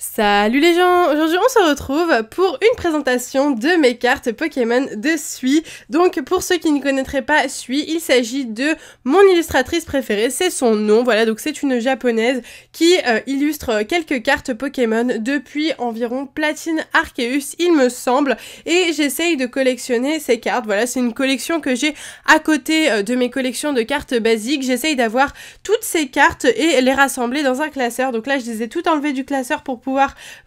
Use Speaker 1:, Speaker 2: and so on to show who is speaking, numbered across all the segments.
Speaker 1: Salut les gens, aujourd'hui on se retrouve pour une présentation de mes cartes Pokémon de Sui. Donc pour ceux qui ne connaîtraient pas Sui, il s'agit de mon illustratrice préférée, c'est son nom, voilà, donc c'est une japonaise qui illustre quelques cartes Pokémon depuis environ Platine Arceus il me semble, et j'essaye de collectionner ces cartes, voilà, c'est une collection que j'ai à côté de mes collections de cartes basiques, j'essaye d'avoir toutes ces cartes et les rassembler dans un classeur, donc là je les ai toutes enlevées du classeur pour pouvoir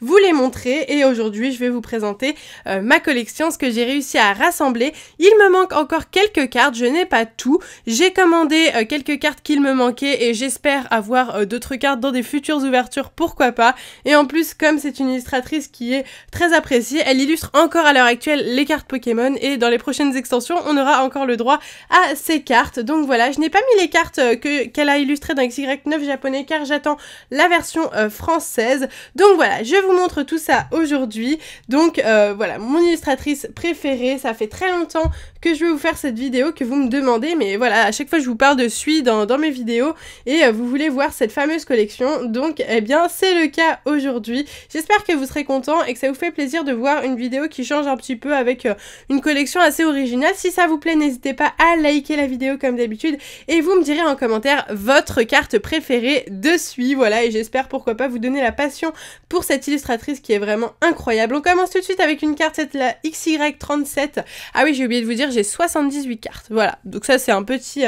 Speaker 1: vous les montrer, et aujourd'hui je vais vous présenter ma collection, ce que j'ai réussi à rassembler. Il me manque encore quelques cartes, je n'ai pas tout, j'ai commandé quelques cartes qu'il me manquait et j'espère avoir d'autres cartes dans des futures ouvertures, pourquoi pas, et en plus comme c'est une illustratrice qui est très appréciée, elle illustre encore à l'heure actuelle les cartes Pokémon et dans les prochaines extensions on aura encore le droit à ces cartes. Donc voilà, je n'ai pas mis les cartes qu'elle a illustrées dans XY9 japonais car j'attends la version française. Donc voilà, je vous montre tout ça aujourd'hui. Donc voilà, mon illustratrice préférée, ça fait très longtemps que je vais vous faire cette vidéo, que vous me demandez, mais voilà, à chaque fois je vous parle de Sui dans mes vidéos et vous voulez voir cette fameuse collection, donc eh bien c'est le cas aujourd'hui. J'espère que vous serez contents et que ça vous fait plaisir de voir une vidéo qui change un petit peu avec une collection assez originale. Si ça vous plaît, n'hésitez pas à liker la vidéo comme d'habitude et vous me direz en commentaire votre carte préférée de Sui, voilà, et j'espère pourquoi pas vous donner la passion pour cette illustratrice qui est vraiment incroyable. On commence tout de suite avec une carte, c'est la XY37. Ah oui, j'ai oublié de vous dire, j'ai 78 cartes, voilà, donc ça c'est un petit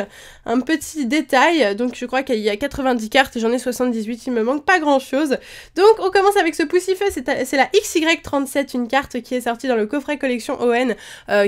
Speaker 1: détail. Donc je crois qu'il y a 90 cartes et j'en ai 78, il me manque pas grand chose. Donc on commence avec ce Poussifeu, c'est la XY37, une carte qui est sortie dans le coffret collection ON,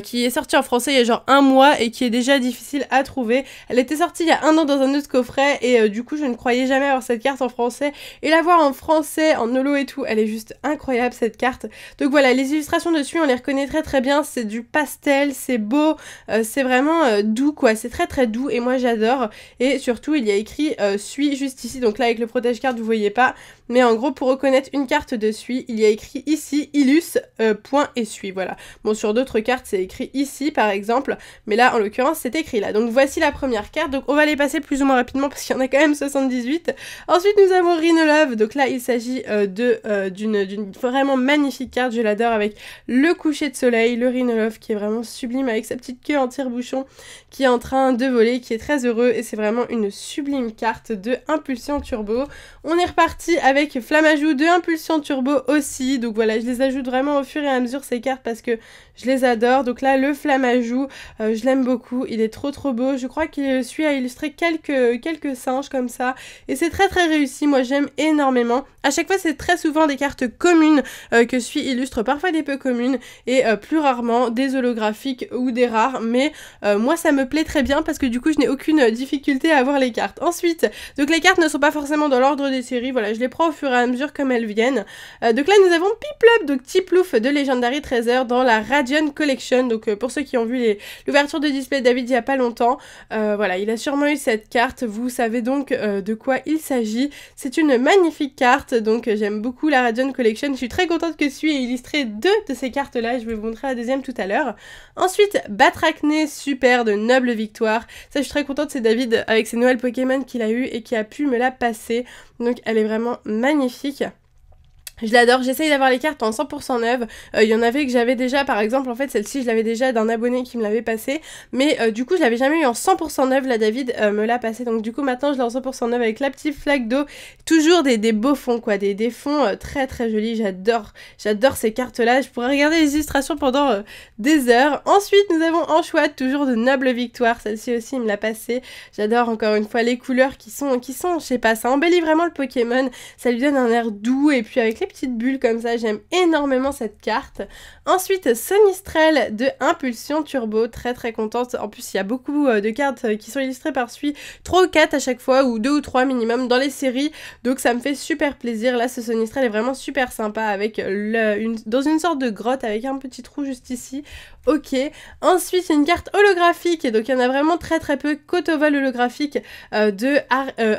Speaker 1: qui est sortie en français il y a genre un mois et qui est déjà difficile à trouver. Elle était sortie il y a un an dans un autre coffret et du coup je ne croyais jamais avoir cette carte en français, et la voir en français, en holo et tout, elle est juste incroyable cette carte. Donc voilà, les illustrations dessus on les reconnaît très bien, c'est du pastel, c'est beau, c'est vraiment doux quoi, c'est très doux et moi j'adore. Et surtout il y a écrit Sui juste ici, donc là avec le protège carte vous voyez pas, mais en gros pour reconnaître une carte de Sui il y a écrit ici Illus point et Sui, voilà. Bon, sur d'autres cartes c'est écrit ici par exemple, mais là en l'occurrence c'est écrit là. Donc voici la première carte, donc on va les passer plus ou moins rapidement parce qu'il y en a quand même 78. Ensuite nous avons Rhinolove, donc là il s'agit d'une vraiment magnifique carte, je l'adore, avec le coucher de soleil, le Rhinolove qui est vraiment sublime avec sa petite queue en tire-bouchon qui est en train de voler, qui est très heureux, et c'est vraiment une sublime carte de Impulsion Turbo. On est reparti avec Flammajou de Impulsion Turbo aussi, donc voilà, je les ajoute vraiment au fur et à mesure ces cartes parce que je les adore. Donc là le Flammajou, je l'aime beaucoup, il est trop beau, je crois qu'il Sui a illustré quelques singes comme ça, et c'est très réussi, moi j'aime énormément. À chaque fois c'est très souvent des cartes communes que Sui illustre, parfois des peu communes et plus rarement des holographiques ou des rares, mais moi ça me plaît très bien parce que du coup je n'ai aucune difficulté à avoir les cartes. Ensuite, donc les cartes ne sont pas forcément dans l'ordre des séries, voilà, je les prends au fur et à mesure comme elles viennent. Donc là nous avons Piplup, donc Tiplouf de Legendary Treasure dans la Radiant Collection, donc pour ceux qui ont vu l'ouverture de Display David il y a pas longtemps, voilà, il a sûrement eu cette carte, vous savez donc de quoi il s'agit. C'est une magnifique carte, donc j'aime beaucoup la Radiant Collection, je suis très contente que Sui ait illustré deux de ces cartes là, je vais vous montrer la deuxième tout à l'heure. Ensuite, Batrachné Super de Noble Victoire, ça je suis très contente, c'est David avec ses nouvelles Pokémon qu'il a eu et qui a pu me la passer, donc elle est vraiment magnifique. Je l'adore, j'essaye d'avoir les cartes en 100% neuves, il y en avait que j'avais déjà, par exemple, en fait celle-ci je l'avais déjà d'un abonné qui me l'avait passé, mais du coup je l'avais jamais eu en 100% neuve, là David me l'a passé, donc du coup maintenant je l'ai en 100% neuve avec la petite flaque d'eau, toujours des beaux fonds quoi, des fonds très jolis, j'adore ces cartes là, je pourrais regarder les illustrations pendant des heures. Ensuite nous avons Anchoite, toujours de Noble Victoire, celle-ci aussi il me l'a passé, j'adore encore une fois les couleurs qui sont, je sais pas, ça embellit vraiment le Pokémon, ça lui donne un air doux, et puis avec les petites bulles comme ça, j'aime énormément cette carte. Ensuite Sonistrel de Impulsion Turbo, très contente, en plus il y a beaucoup de cartes qui sont illustrées par Sui, 3 ou 4 à chaque fois, ou 2 ou 3 minimum dans les séries, donc ça me fait super plaisir. Là ce Sonistrel est vraiment super sympa avec dans une sorte de grotte avec un petit trou juste ici. Ok, ensuite une carte holographique, donc il y en a vraiment très peu, Cotovol holographique de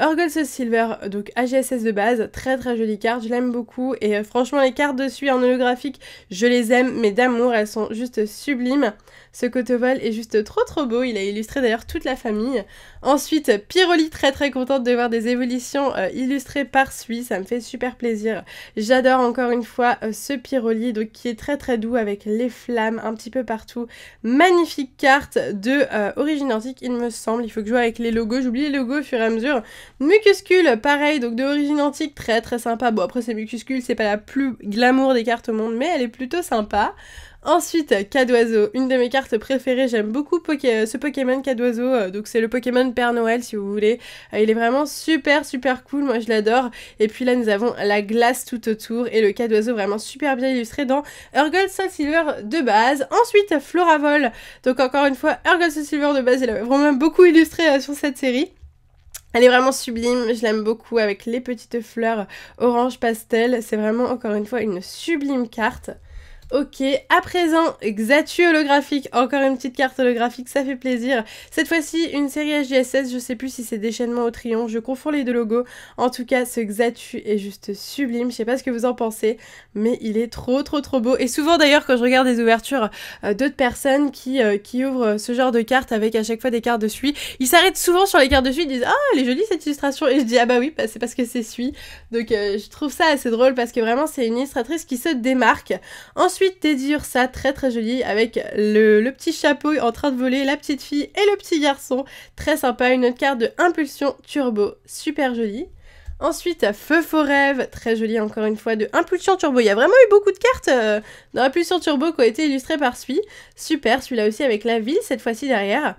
Speaker 1: Urgles Silver, donc AGSS de base, très jolie carte, je l'aime beaucoup, et franchement les cartes de Sui en holographique, je les aime mais d'amour, elles sont juste sublimes. Ce Cotobol est juste trop beau, il a illustré d'ailleurs toute la famille. Ensuite, Pyroli, très contente de voir des évolutions illustrées par Sui, ça me fait super plaisir. J'adore encore une fois ce Pyroli, donc qui est très doux avec les flammes un petit peu partout. Magnifique carte de Origine Antique, il me semble, il faut que je joue avec les logos, j'oublie les logos au fur et à mesure. Mucuscule, pareil, donc de Origine Antique, très sympa. Bon après c'est Mucuscule, c'est pas la plus glamour des cartes au monde, mais elle est plutôt sympa. Ensuite, Cadoiseau, une de mes cartes préférées, j'aime beaucoup ce Pokémon Cadoiseau, donc c'est le Pokémon Père Noël si vous voulez. Il est vraiment super cool, moi je l'adore. Et puis là nous avons la glace tout autour et le Cadoiseau vraiment super bien illustré dans Urgold Soul Silver de base. Ensuite, Floravol, donc encore une fois, Urgold Soul Silver de base, il a vraiment beaucoup illustré sur cette série. Elle est vraiment sublime, je l'aime beaucoup avec les petites fleurs orange pastel, c'est vraiment encore une fois une sublime carte. Ok, à présent, Xatu holographique, encore une petite carte holographique, ça fait plaisir. Cette fois-ci, une série HDSS, je sais plus si c'est Déchaînement au Triomphe, je confonds les deux logos. En tout cas, ce Xatu est juste sublime, je sais pas ce que vous en pensez, mais il est trop beau. Et souvent d'ailleurs, quand je regarde des ouvertures d'autres personnes qui ouvrent ce genre de cartes avec à chaque fois des cartes de Sui, ils s'arrêtent souvent sur les cartes de Sui, ils disent « Ah, elle est jolie cette illustration !» Et je dis « Ah bah oui, c'est parce que c'est Sui. » Donc je trouve ça assez drôle parce que vraiment, c'est une illustratrice qui se démarque. Ensuite, Teddy Ursa, très joli, avec le petit chapeau en train de voler, la petite fille et le petit garçon. Très sympa, une autre carte de Impulsion Turbo, super jolie. Ensuite, Feu Faux Rêve, très joli encore une fois, de Impulsion Turbo. Il y a vraiment eu beaucoup de cartes dans Impulsion Turbo qui ont été illustrées par Sui. Super, celui-là aussi avec la ville, cette fois-ci derrière.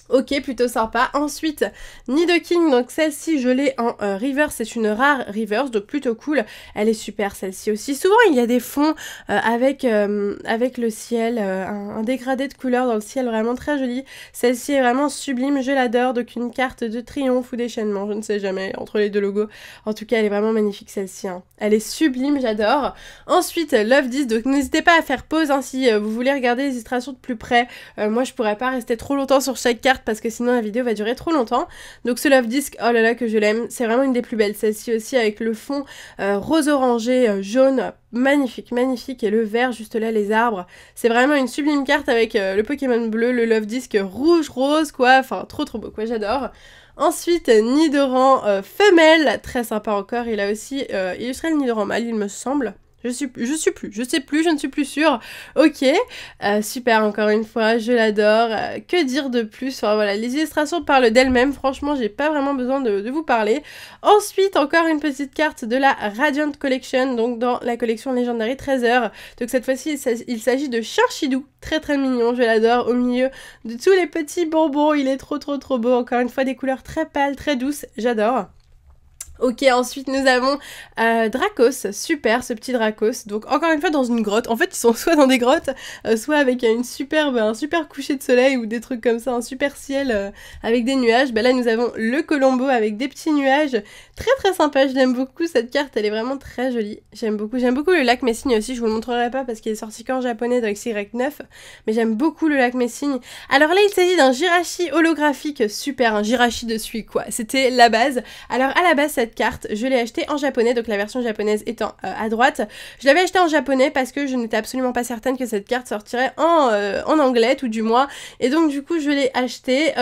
Speaker 1: Ok, plutôt sympa. Ensuite, Nidoking, donc celle-ci je l'ai en reverse, c'est une rare reverse, donc plutôt cool. Elle est super celle-ci aussi. Souvent il y a des fonds avec le ciel, un dégradé de couleurs dans le ciel vraiment très joli. Celle-ci est vraiment sublime, je l'adore, donc une carte de triomphe ou d'échaînement, je ne sais jamais, entre les deux logos. En tout cas elle est vraiment magnifique celle-ci, hein. Elle est sublime, j'adore. Ensuite, Love 10, donc n'hésitez pas à faire pause hein, si vous voulez regarder les illustrations de plus près. Moi je pourrais pas rester trop longtemps sur chaque carte parce que sinon la vidéo va durer trop longtemps. Donc ce Love Disc, oh là là que je l'aime, c'est vraiment une des plus belles. Celle-ci aussi avec le fond rose orangé, jaune, magnifique, et le vert juste là, les arbres. C'est vraiment une sublime carte avec le Pokémon bleu, le Love Disc rouge, rose quoi, enfin trop beau quoi, j'adore. Ensuite, Nidoran femelle, très sympa encore, il a aussi illustré le Nidoran mâle il me semble. Je ne suis plus sûre. Ok, super encore une fois, je l'adore. Que dire de plus? Enfin voilà, les illustrations parlent d'elles-mêmes, franchement j'ai pas vraiment besoin de vous parler. Ensuite, encore une petite carte de la Radiant Collection, donc dans la collection Legendary Treasure. Donc cette fois-ci, il s'agit de Chinchidou, très mignon, je l'adore, au milieu de tous les petits bonbons, il est trop beau. Encore une fois, des couleurs très pâles, très douces, j'adore. Ok, ensuite nous avons Dracos, super ce petit Dracos, donc encore une fois dans une grotte, en fait ils sont soit dans des grottes, soit avec un super coucher de soleil ou des trucs comme ça, un super ciel avec des nuages. Là nous avons le Colombo avec des petits nuages, très sympa, je l'aime beaucoup cette carte, elle est vraiment très jolie, j'aime beaucoup le lac Messing aussi, je vous le montrerai pas parce qu'il est sorti qu'en japonais dans XY9, mais j'aime beaucoup le lac Messing. Alors là il s'agit d'un Jirachi holographique, super, un Jirachi de Sui quoi, c'était la base. Alors à la base cette carte, je l'ai achetée en japonais, donc la version japonaise étant à droite. Je l'avais achetée en japonais parce que je n'étais absolument pas certaine que cette carte sortirait en anglais, tout du moins. Et donc du coup, je l'ai achetée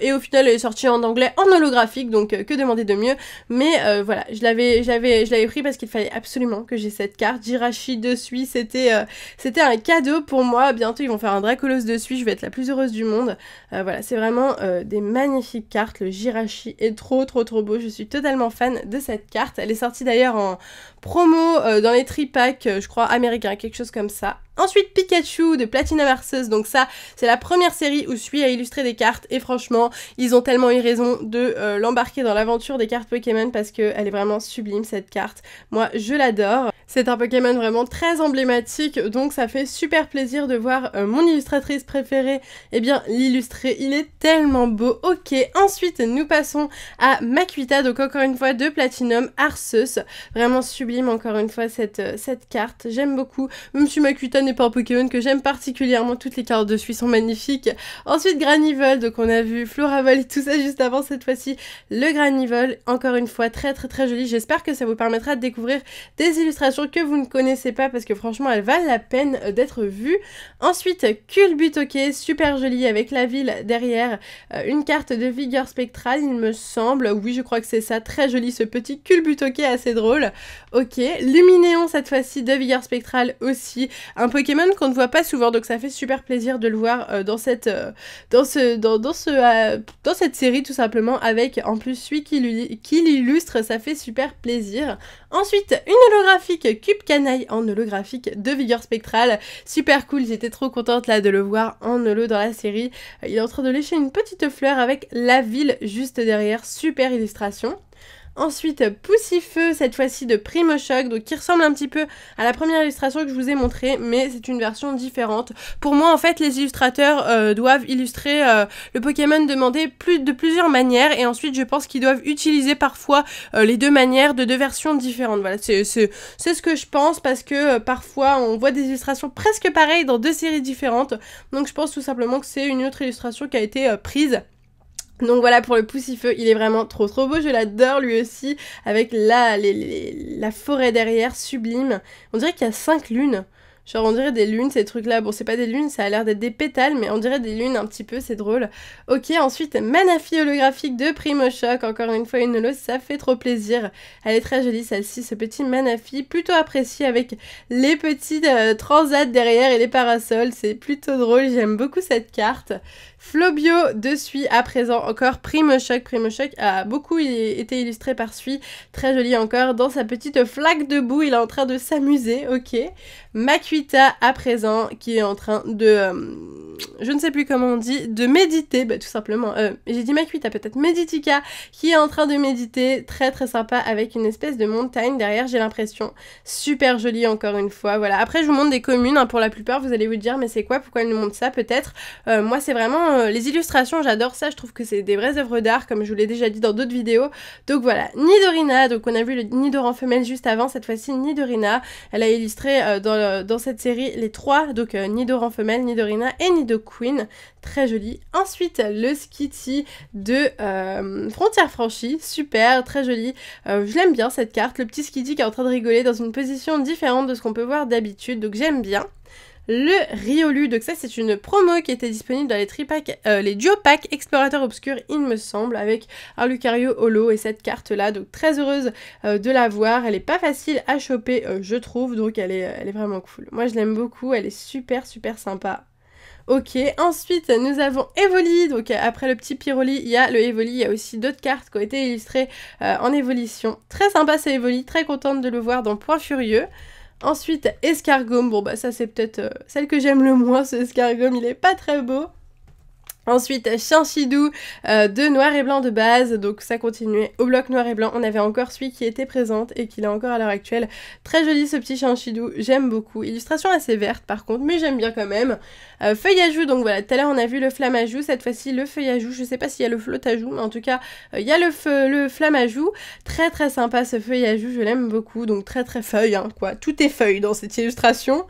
Speaker 1: et au final, elle est sortie en anglais en holographique, donc que demander de mieux. Mais voilà, je l'avais pris parce qu'il fallait absolument que j'ai cette carte. Jirachi de Sui, c'était un cadeau pour moi. Bientôt, ils vont faire un Dracolos de Sui, je vais être la plus heureuse du monde. Voilà, c'est vraiment des magnifiques cartes. Le Jirachi est trop beau, je suis totalement fan de cette carte. Elle est sortie d'ailleurs en promo dans les tripacks, je crois américains, quelque chose comme ça. Ensuite, Pikachu de Platinum Arceus, donc ça, c'est la première série où Sui a illustré des cartes, et franchement, ils ont tellement eu raison de l'embarquer dans l'aventure des cartes Pokémon, parce qu'elle est vraiment sublime, cette carte. Moi, je l'adore. C'est un Pokémon vraiment très emblématique, donc ça fait super plaisir de voir mon illustratrice préférée, eh bien, l'illustrer. Il est tellement beau. Ok, ensuite, nous passons à Makuita, donc encore une fois, de Platinum Arceus. Vraiment sublime, encore une fois, cette carte. J'aime beaucoup, même si Makuita n'est pas un Pokémon que j'aime particulièrement, toutes les cartes de Suie sont magnifiques. Ensuite Granival, donc on a vu Floraval et tout ça juste avant, cette fois-ci le Granival, encore une fois très joli. J'espère que ça vous permettra de découvrir des illustrations que vous ne connaissez pas parce que franchement elles valent la peine d'être vues. Ensuite Culbutoke, super joli avec la ville derrière, une carte de vigueur spectrale il me semble, oui je crois que c'est ça, très joli ce petit Culbutoke assez drôle. Ok, Luminéon cette fois-ci de vigueur spectrale aussi, un Pokémon qu'on ne voit pas souvent donc ça fait super plaisir de le voir dans cette série tout simplement, avec en plus celui qui l'illustre, ça fait super plaisir. Ensuite une holographique Cube Canaille en holographique de vigueur spectrale, super cool, j'étais trop contente là de le voir en holo dans la série. Il est en train de lécher une petite fleur avec la ville juste derrière, super illustration. Ensuite, Poussifeu, cette fois-ci de Primochoc, donc qui ressemble un petit peu à la première illustration que je vous ai montrée, mais c'est une version différente. Pour moi, en fait, les illustrateurs doivent illustrer le Pokémon demandé de plusieurs manières, et ensuite, je pense qu'ils doivent utiliser parfois les deux manières de deux versions différentes. Voilà, c'est ce que je pense, parce que parfois, on voit des illustrations presque pareilles dans deux séries différentes, donc je pense tout simplement que c'est une autre illustration qui a été prise. Donc voilà pour le Poussifeu, il est vraiment trop beau, je l'adore lui aussi, avec la forêt derrière, sublime. On dirait qu'il y a 5 lunes, genre on dirait des lunes ces trucs là, bon c'est pas des lunes, ça a l'air d'être des pétales, mais on dirait des lunes un petit peu, c'est drôle. Ok, ensuite Manaphy holographique de Primochoc, encore une fois une holo, ça fait trop plaisir. Elle est très jolie celle-ci, ce petit Manaphy, plutôt apprécié avec les petits transats derrière et les parasols, c'est plutôt drôle, j'aime beaucoup cette carte. Flobio de Suie à présent, encore Primochoc. Primochoc a beaucoup été illustré par Suie, très joli encore, dans sa petite flaque de boue, il est en train de s'amuser, ok. Makuita à présent, qui est en train de, je ne sais plus comment on dit, de méditer, bah tout simplement, j'ai dit Makuita peut-être, Meditica, qui est en train de méditer, très sympa, avec une espèce de montagne derrière, j'ai l'impression, super joli encore une fois, voilà. Après je vous montre des communes, hein, pour la plupart, vous allez vous dire, mais c'est quoi, pourquoi elle nous montre ça, peut-être, moi c'est vraiment les illustrations, j'adore ça, je trouve que c'est des vraies œuvres d'art, comme je vous l'ai déjà dit dans d'autres vidéos. Donc voilà, Nidorina, donc on a vu le Nidoran femelle juste avant, cette fois-ci Nidorina, elle a illustré dans cette série les trois, donc Nidoran femelle, Nidorina et Nidoqueen, très joli. Ensuite le Skitty de Frontières franchies, super, très joli, je l'aime bien cette carte, le petit Skitty qui est en train de rigoler dans une position différente de ce qu'on peut voir d'habitude, donc j'aime bien. Le Riolu, donc ça c'est une promo qui était disponible dans les duo packs Explorateur Obscur il me semble, avec un Lucario holo et cette carte là, donc très heureuse de la voir, elle est pas facile à choper je trouve, donc elle est vraiment cool, moi je l'aime beaucoup, elle est super sympa. Ok, ensuite nous avons Evoli, donc après le petit Pyroli, il y a le Evoli, il y a aussi d'autres cartes qui ont été illustrées en évolution, très sympa ce Evoli, très contente de le voir dans Point Furieux. Ensuite, Escargome, bon bah ça c'est peut-être celle que j'aime le moins, ce Escargome, il est pas très beau. Ensuite, Chinchidou de noir et blanc de base, donc ça continuait au bloc noir et blanc, on avait encore celui qui était présente et qui est encore à l'heure actuelle. Très joli ce petit Chinchidou, j'aime beaucoup. Illustration assez verte par contre, mais j'aime bien quand même. Feuillajou, donc voilà, tout à l'heure on a vu le Flammajou, cette fois-ci le Feuillajou, je sais pas s'il y a le Flottajou, mais en tout cas il y a le Flammajou. Très sympa ce Feuillajou, je l'aime beaucoup, donc très feuille, hein, quoi. Tout est feuille dans cette illustration.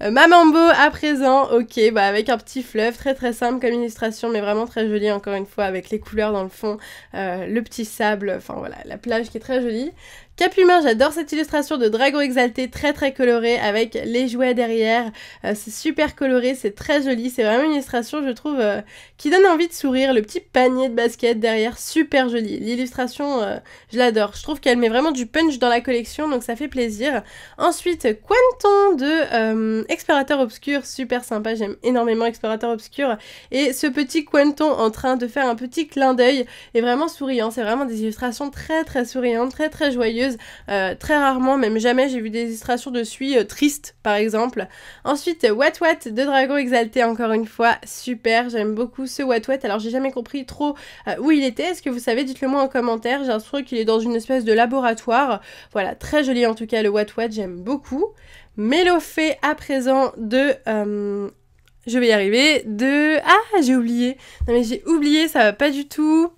Speaker 1: Mamambo à présent, ok, bah avec un petit fleuve, très simple comme illustration, mais vraiment très jolie encore une fois, avec les couleurs dans le fond, le petit sable, enfin voilà, la plage qui est très jolie. Capumin, j'adore cette illustration de Dragon Exalté, très colorée, avec les jouets derrière, c'est super coloré, c'est très joli, c'est vraiment une illustration, je trouve, qui donne envie de sourire, le petit panier de basket derrière, super joli, l'illustration, je l'adore, je trouve qu'elle met vraiment du punch dans la collection, donc ça fait plaisir. Ensuite, Quanton de Explorateur Obscur, super sympa, j'aime énormément Explorateur Obscur, et ce petit Quanton en train de faire un petit clin d'œil est vraiment souriant, c'est vraiment des illustrations très souriantes, très joyeuses. Très rarement, même jamais, j'ai vu des illustrations de Suie tristes par exemple. Ensuite, Watwat de Dragon Exalté, encore une fois, super, j'aime beaucoup ce Watwat. Alors j'ai jamais compris trop où il était, est-ce que vous savez, dites-le moi en commentaire, j'ai l'impression qu'il est dans une espèce de laboratoire. Voilà, très joli en tout cas le Watwat, j'aime beaucoup. Mélofée à présent de... je vais y arriver, Ah, j'ai oublié. Non mais j'ai oublié, ça va pas du tout...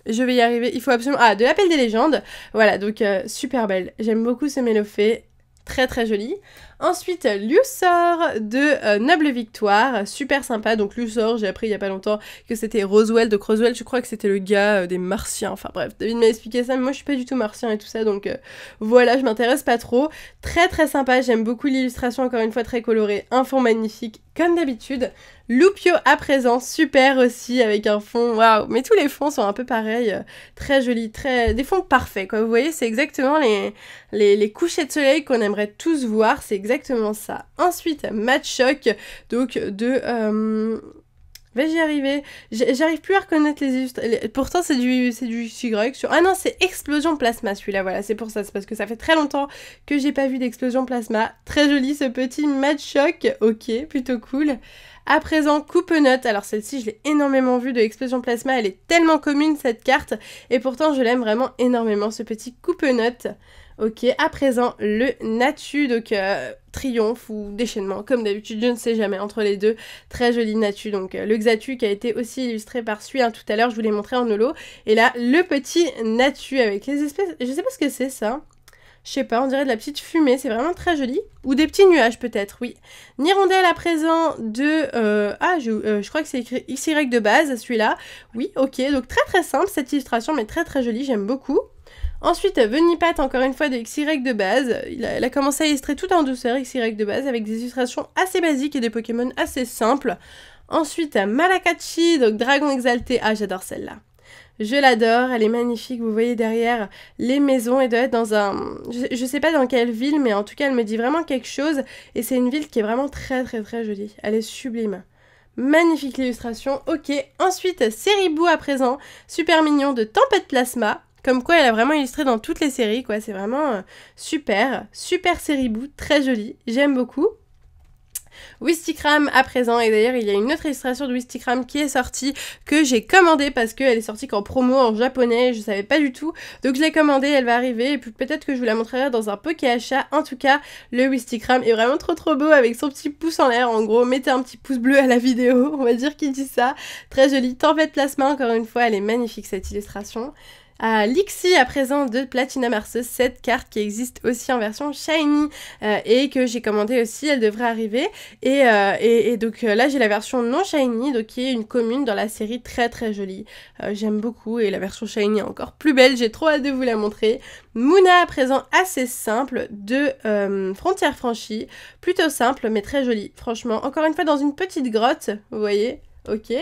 Speaker 1: Je vais y arriver, il faut absolument... Ah, de l'Appel des légendes. Voilà, donc super belle. J'aime beaucoup ce Mélofée. très très joli. Ensuite, Luthor de Noble Victoire, super sympa. Donc Luthor, j'ai appris il y a pas longtemps que c'était Roswell. Donc Roswell, je crois que c'était le gars des Martiens. Enfin bref, David m'a expliqué ça, mais moi je suis pas du tout martien et tout ça. Donc voilà, je m'intéresse pas trop. Très très sympa, j'aime beaucoup l'illustration, encore une fois très colorée. Un fond magnifique, comme d'habitude. Loupio à présent, super aussi, avec un fond, waouh. Mais tous les fonds sont un peu pareils, très jolis, des fonds parfaits, quoi. Vous voyez, c'est exactement les couchers de soleil qu'on aimerait tous voir, c'est exactement ça. Ensuite, Match Shock, donc de... Vais-y arriver. J'arrive plus à reconnaître les illustrations. Pourtant, c'est du Y sur... Ah non, c'est Explosion Plasma, celui-là, voilà, c'est pour ça. C'est parce que ça fait très longtemps que j'ai pas vu d'Explosion Plasma. Très joli, ce petit Match Shock. Ok, plutôt cool. À présent, Coupe-Note. Alors celle-ci, je l'ai énormément vue de Explosion Plasma. Elle est tellement commune, cette carte. Et pourtant, je l'aime vraiment énormément, ce petit Coupe-Note. Ok, à présent, le Natu, donc triomphe ou déchaînement, comme d'habitude, je ne sais jamais, entre les deux. Très joli Natu, donc le Xatu qui a été aussi illustré par Sui, tout à l'heure, je vous l'ai montré en holo. Et là, le petit Natu avec les espèces... Je sais pas ce que c'est, ça. Je sais pas, on dirait de la petite fumée, c'est vraiment très joli. Ou des petits nuages peut-être, oui. Nirondelle à présent de... je crois que c'est écrit XY de base, celui-là. Oui, ok, donc très très simple cette illustration, mais très très jolie, j'aime beaucoup. Ensuite, Venipat, encore une fois, de XY de base. Il a commencé à illustrer tout en douceur, XY de base, avec des illustrations assez basiques et des Pokémon assez simples. Ensuite, Malakachi, donc Dragon Exalté. Ah, j'adore celle-là. Je l'adore, elle est magnifique, vous voyez derrière les maisons, elle doit être dans un... Je sais pas dans quelle ville, mais en tout cas, elle me dit vraiment quelque chose. Et c'est une ville qui est vraiment très très très jolie. Elle est sublime. Magnifique l'illustration. Ok, ensuite, Seribou à présent. Super mignon de Tempête Plasma. Comme quoi, elle a vraiment illustré dans toutes les séries, quoi. C'est vraiment super. Super Seribou, très jolie. J'aime beaucoup. Wistikram à présent, et d'ailleurs il y a une autre illustration de Wistikram qui est sortie, que j'ai commandée parce qu'elle est sortie qu'en promo en japonais, je savais pas du tout, donc je l'ai commandée, elle va arriver, et puis peut-être que je vous la montrerai dans un Poké Achat. En tout cas, le Wistikram est vraiment trop trop beau, avec son petit pouce en l'air, en gros, mettez un petit pouce bleu à la vidéo, on va dire qu'il dit ça, très joli. Tempête Plasma, encore une fois, elle est magnifique cette illustration. Lixie à présent de Platina Marceuse, cette carte qui existe aussi en version shiny et que j'ai commandée aussi, elle devrait arriver. Et donc là j'ai la version non shiny, donc qui est une commune dans la série, très très jolie. J'aime beaucoup, et la version shiny est encore plus belle, j'ai trop hâte de vous la montrer. Mouna à présent, assez simple, de Frontières Franchies, plutôt simple mais très jolie, franchement. Encore une fois dans une petite grotte, vous voyez, ok.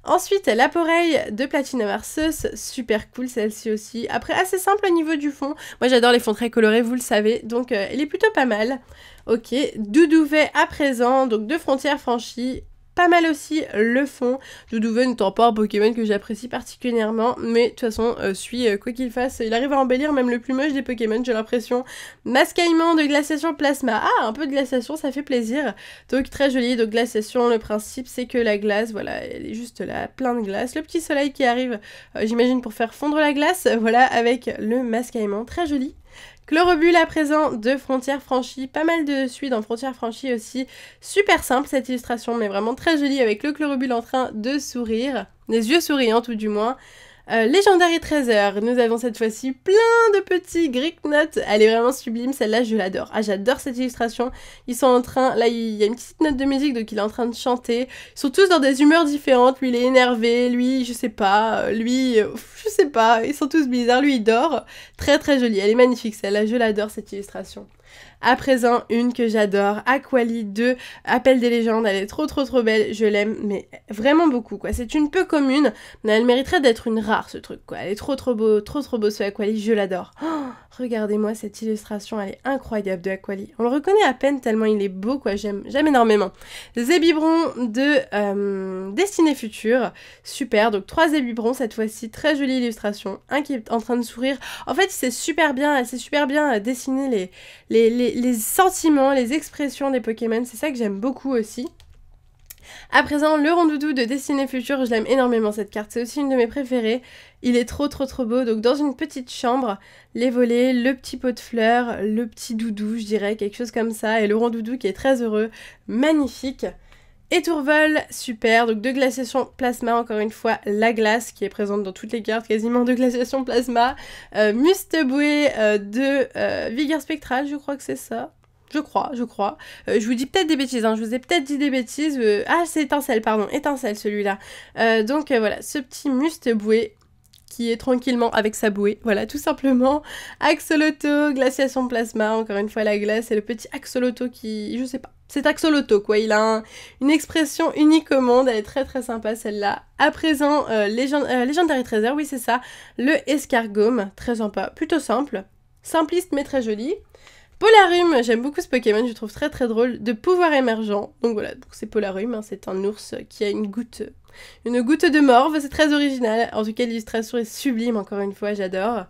Speaker 1: Ensuite, l'appareil de Platinum Arceus, super cool celle-ci aussi. Après, assez simple au niveau du fond. Moi, j'adore les fonds très colorés, vous le savez, donc elle est plutôt pas mal. Ok, Doudouvet à présent, donc de Frontières Franchies. Pas mal aussi le fond. Doudouvet n'étant pas un Pokémon que j'apprécie particulièrement, mais de toute façon, quoi qu'il fasse, il arrive à embellir même le plus moche des Pokémon, j'ai l'impression. Mascaillement de Glaciation Plasma. Ah, un peu de glaciation, ça fait plaisir. Donc très joli, donc glaciation, le principe c'est que la glace, voilà, elle est juste là, plein de glace. Le petit soleil qui arrive, j'imagine pour faire fondre la glace, voilà, avec le mascaillement, très joli. Chlorobule à présent de Frontières Franchies, pas mal de suites dans Frontières Franchies aussi, super simple cette illustration, mais vraiment très jolie avec le Chlorobule en train de sourire, les yeux souriants tout du moins. Légendaire Trésor, nous avons cette fois-ci plein de petits Greeknotes, elle est vraiment sublime, celle-là je l'adore. Ah, j'adore cette illustration, ils sont en train, là il y a une petite note de musique donc il est en train de chanter, ils sont tous dans des humeurs différentes, lui il est énervé, lui je sais pas, je sais pas, ils sont tous bizarres, lui il dort, très très jolie, elle est magnifique celle-là, je l'adore cette illustration. À présent, une que j'adore, Aquali 2, Appel des légendes, elle est trop trop trop belle, je l'aime, mais vraiment beaucoup, quoi. C'est une peu commune, mais elle mériterait d'être une rare, ce truc, quoi. Elle est trop trop beau ce Aquali, je l'adore. Oh, regardez-moi cette illustration, elle est incroyable de Aquali. On le reconnaît à peine tellement il est beau, quoi, j'aime énormément. Zébibron de Destinée Future, super, donc 3 Zébibrons cette fois-ci, très jolie illustration, un qui est en train de sourire. En fait, c'est super bien dessiner les sentiments, les expressions des Pokémon, c'est ça que j'aime beaucoup aussi. À présent, le Rondoudou de Destinée Future, je l'aime énormément cette carte, c'est aussi une de mes préférées. Il est trop trop trop beau, donc dans une petite chambre, les volets, le petit pot de fleurs, le petit doudou, je dirais, quelque chose comme ça, et le Rondoudou qui est très heureux, magnifique. Et Tourvol, super, donc de Glaciation Plasma, encore une fois, la glace qui est présente dans toutes les cartes quasiment de Glaciation Plasma. Musteboué de Vigueur Spectrale, je crois que c'est ça. Je crois. Je vous dis peut-être des bêtises, hein. Je vous ai peut-être dit des bêtises. Ah, c'est Étincelle, pardon. Étincelle, celui-là. Donc, voilà, ce petit Must bouée qui est tranquillement avec sa bouée. Voilà, tout simplement. Axolotl, glaciation plasma. Encore une fois, la glace et le petit axolotl qui... Je sais pas. C'est axolotl, quoi. Il a une expression unique au monde. Elle est très très sympa, celle-là. À présent, Legendary Treasure, oui, c'est ça. Le escargome. Très sympa. Plutôt simple. Simpliste, mais très joli. Polarum, j'aime beaucoup ce Pokémon, je trouve très très drôle, de pouvoir émergent. Donc voilà, c'est Polarum, hein, c'est un ours qui a une goutte de morve, c'est très original. En tout cas, l'illustration est sublime, encore une fois, j'adore.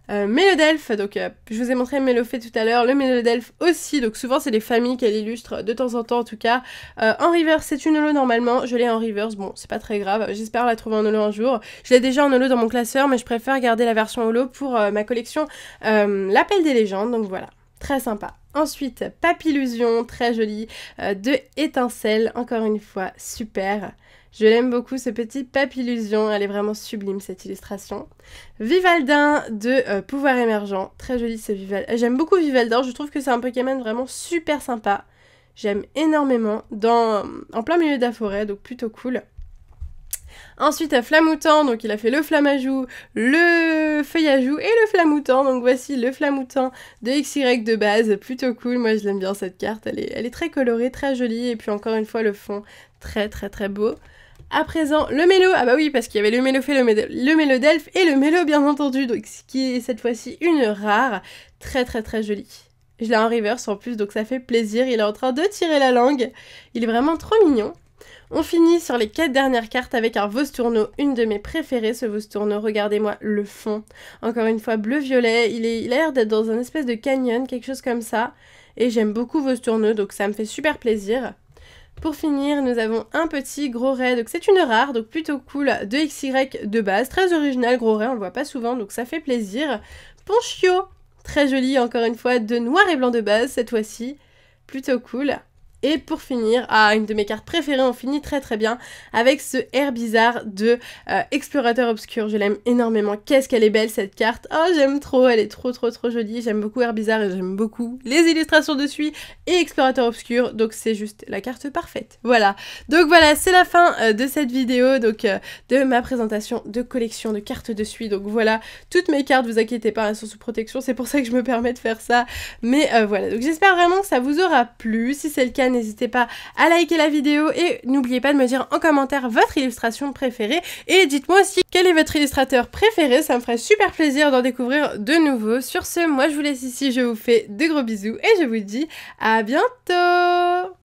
Speaker 1: Mélodelphe, donc je vous ai montré Mélofée tout à l'heure, le Mélodelphe aussi, donc souvent c'est les familles qu'elle illustre, de temps en temps en tout cas. En reverse, c'est une holo normalement, je l'ai en reverse, bon c'est pas très grave, j'espère la trouver en holo un jour. Je l'ai déjà en holo dans mon classeur, mais je préfère garder la version holo pour ma collection L'Appel des légendes, donc voilà. Très sympa. Ensuite, Papillusion, très joli, de Étincelle, encore une fois, super. Je l'aime beaucoup, ce petit Papillusion, elle est vraiment sublime, cette illustration. Vivaldin, de Pouvoir émergent, très joli ce Vivaldin. J'aime beaucoup Vivaldin, je trouve que c'est un Pokémon vraiment super sympa. J'aime énormément, en plein milieu de la forêt, donc plutôt cool. Ensuite, Flamoutant, donc il a fait le Flammajou, le Feuillajou et le Flamoutant. Donc voici le Flamoutant de XY de base, plutôt cool. Moi, je l'aime bien cette carte, elle est très colorée, très jolie. Et puis encore une fois, le fond, très très très beau. À présent, le Mélo, ah bah oui, parce qu'il y avait le Mélofée, le Mélodelphe et le Mélo, bien entendu. Donc ce qui est cette fois-ci une rare, très très très jolie. Je l'ai en reverse en plus, donc ça fait plaisir. Il est en train de tirer la langue. Il est vraiment trop mignon. On finit sur les 4 dernières cartes avec un Vostourneau, une de mes préférées, ce Vostourneau. Regardez-moi le fond. Encore une fois, bleu-violet. Il a l'air d'être dans un espèce de canyon, quelque chose comme ça. Et j'aime beaucoup Vostourneau, donc ça me fait super plaisir. Pour finir, nous avons un petit gros ray, donc c'est une rare, donc plutôt cool, de XY de base. Très original, gros ray, on le voit pas souvent, donc ça fait plaisir. Ponchio, très joli, encore une fois, de noir et blanc de base, cette fois-ci. Plutôt cool. Et pour finir, une de mes cartes préférées, on finit très très bien avec ce Herbizarre de Explorateur Obscur. Je l'aime énormément. Qu'est-ce qu'elle est belle cette carte. Oh, j'aime trop, elle est trop jolie. J'aime beaucoup Herbizarre et j'aime beaucoup les illustrations dessus et Explorateur Obscur. Donc c'est juste la carte parfaite. Voilà. Donc voilà, c'est la fin de cette vidéo, donc de ma présentation de collection de cartes de suie. Donc voilà, toutes mes cartes, vous inquiétez pas, elles sont sous protection. C'est pour ça que je me permets de faire ça. Mais voilà, donc j'espère vraiment que ça vous aura plu. Si c'est le cas, n'hésitez pas à liker la vidéo et n'oubliez pas de me dire en commentaire votre illustration préférée et dites-moi aussi quel est votre illustrateur préféré, ça me ferait super plaisir d'en découvrir de nouveaux. Sur ce, moi je vous laisse ici, je vous fais de gros bisous et je vous dis à bientôt.